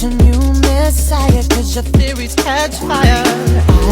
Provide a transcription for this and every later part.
a new messiah, cause your theories catch fire.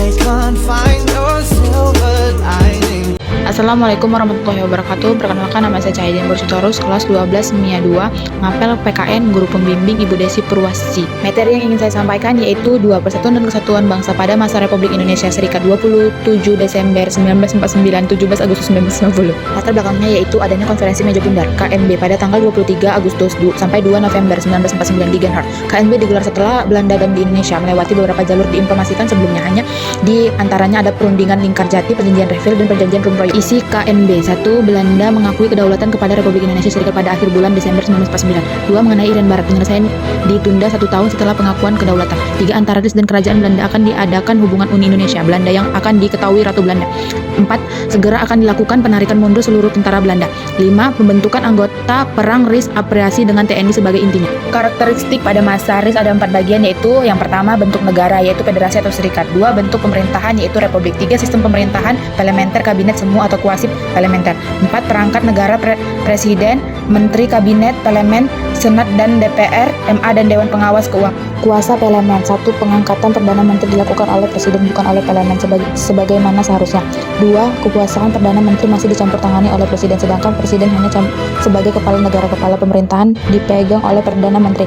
I can't find your silver lining. Assalamualaikum warahmatullahi wabarakatuh. Perkenalkan, nama saya Cahidin Bursitorus, kelas 12 MIA 2, ngapel PKN, guru pembimbing Ibu Desi Purwasih. Materi yang ingin saya sampaikan yaitu 2. Persatuan dan Kesatuan Bangsa pada masa Republik Indonesia Serikat 27 Desember 1949, 17 Agustus 1950. Latar belakangnya yaitu adanya konferensi meja bundar KMB pada tanggal 23 Agustus sampai 2 November 1949 di Genhard. KMB digelar setelah Belanda dan di Indonesia melewati beberapa jalur diinformasikan sebelumnya, hanya di antaranya ada perundingan Lingkarjati, perjanjian Reville, dan perjanjian Rumroy. Isi KNB: 1. Belanda mengakui kedaulatan kepada Republik Indonesia Serikat pada akhir bulan Desember 1949. 2. Mengenai Irian Barat, penyelesaian ditunda 1 tahun setelah pengakuan kedaulatan. 3. Antara RIS dan Kerajaan Belanda akan diadakan hubungan Uni Indonesia Belanda yang akan diketahui Ratu Belanda. 4. Segera akan dilakukan penarikan mundur seluruh tentara Belanda. 5. Pembentukan anggota perang RIS Apriasi dengan TNI sebagai intinya. Karakteristik pada masa RIS ada 4 bagian, yaitu yang pertama bentuk negara, yaitu federasi atau serikat. 2. Bentuk pemerintahan, yaitu republik. 3. Sistem pemerintahan parlementer, kabinet semu atau kuasi parlementer. 4. Perangkat negara, presiden, menteri, kabinet, parlemen, senat dan DPR, MA dan Dewan Pengawas Keuangan. Kuasa parlemen: 1. Pengangkatan Perdana Menteri dilakukan oleh Presiden bukan oleh parlemen sebagaimana seharusnya. 2. Kekuasaan Perdana Menteri masih dicampur tangani oleh Presiden, sedangkan Presiden hanya sebagai kepala negara. Kepala pemerintahan dipegang oleh Perdana Menteri.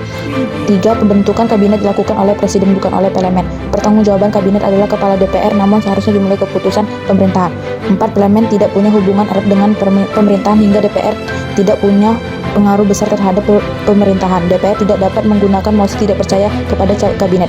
3. Pembentukan kabinet dilakukan oleh Presiden bukan oleh parlemen. Pertanggungjawaban kabinet adalah kepala DPR, namun seharusnya dimulai keputusan pemerintahan. 4. Parlemen tidak punya hubungan erat dengan pemerintahan hingga DPR tidak punya pengaruh besar terhadap pemerintahan. DPR tidak dapat menggunakan mosi tidak percaya kepada kabinet.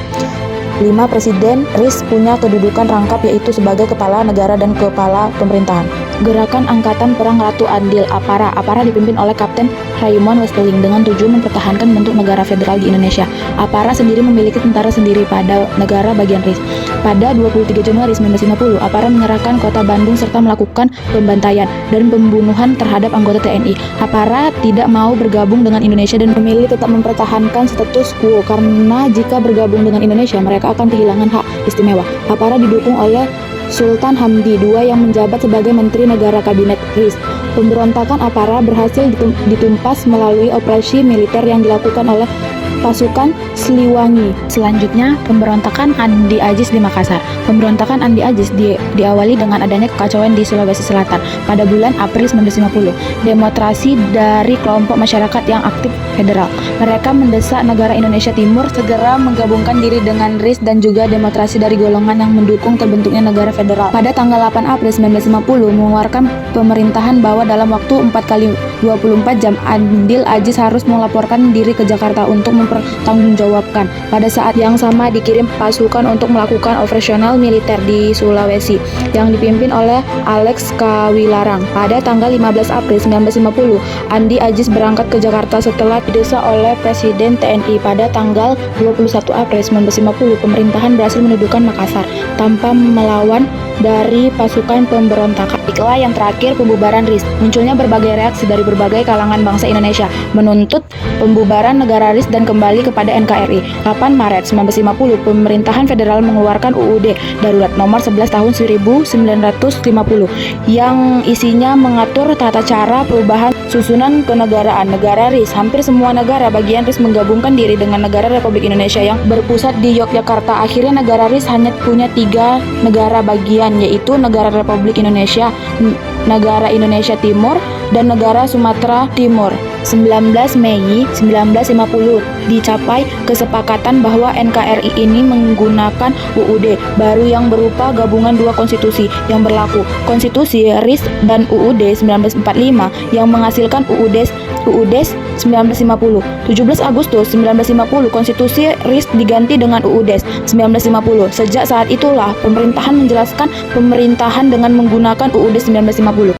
5. Presiden RIS punya kedudukan rangkap, yaitu sebagai kepala negara dan kepala pemerintahan. Gerakan Angkatan Perang Ratu Adil APARA. APARA dipimpin oleh Kapten Raymond Westeling dengan tujuan mempertahankan bentuk negara federal di Indonesia. APARA sendiri memiliki tentara sendiri pada negara bagian RIS. Pada 23 Januari 1950, APARA menyerahkan kota Bandung serta melakukan pembantaian dan pembunuhan terhadap anggota TNI. APARA tidak mau bergabung dengan Indonesia dan memilih tetap mempertahankan status quo karena jika bergabung dengan Indonesia mereka akan kehilangan hak istimewa. APARA didukung oleh Sultan Hamdi II yang menjabat sebagai Menteri Negara Kabinet RIS. Pemberontakan APARA berhasil ditumpas melalui operasi militer yang dilakukan oleh pasukan Siliwangi. Selanjutnya, pemberontakan Andi Ajis di Makassar. Pemberontakan Andi Ajis diawali dengan adanya kekacauan di Sulawesi Selatan pada bulan April 1950. Demonstrasi dari kelompok masyarakat yang aktif federal. Mereka mendesak negara Indonesia Timur segera menggabungkan diri dengan RIS dan juga demonstrasi dari golongan yang mendukung terbentuknya negara federal. Pada tanggal 8 April 1950 mengeluarkan pemerintahan bahwa dalam waktu 4x24 jam Andil Ajis harus melaporkan diri ke Jakarta untuk mempertanggungjawabkan. Pada saat yang sama dikirim pasukan untuk melakukan operasional militer di Sulawesi yang dipimpin oleh Alex Kawilarang. Pada tanggal 15 April 1950, Andi Ajis berangkat ke Jakarta setelah didesak oleh Presiden TNI. Pada tanggal 21 April 1950, pemerintahan berhasil mendudukan Makassar tanpa melawan dari pasukan pemberontakan. Baiklah, yang terakhir, pembubaran RIS. Munculnya berbagai reaksi dari berbagai kalangan bangsa Indonesia menuntut pembubaran negara RIS dan kembali kepada NKRI. 8 Maret 1950, pemerintahan federal mengeluarkan UUD Darurat nomor 11 tahun 1950 yang isinya mengatur tata cara perubahan susunan kenegaraan negara RIS. Hampir semua negara bagian RIS menggabungkan diri dengan negara Republik Indonesia yang berpusat di Yogyakarta. Akhirnya negara RIS hanya punya 3 negara bagian, yaitu negara Republik Indonesia, negara Indonesia Timur, dan negara Sumatera Timur. 19 Mei 1950 dicapai kesepakatan bahwa NKRI ini menggunakan UUD baru yang berupa gabungan 2 konstitusi yang berlaku, Konstitusi RIS dan UUD 1945 yang menghasilkan UUD 1950. 17 Agustus 1950 Konstitusi RIS diganti dengan UUD 1950. Sejak saat itulah pemerintahan menjelaskan pemerintahan dengan menggunakan UUD 1950.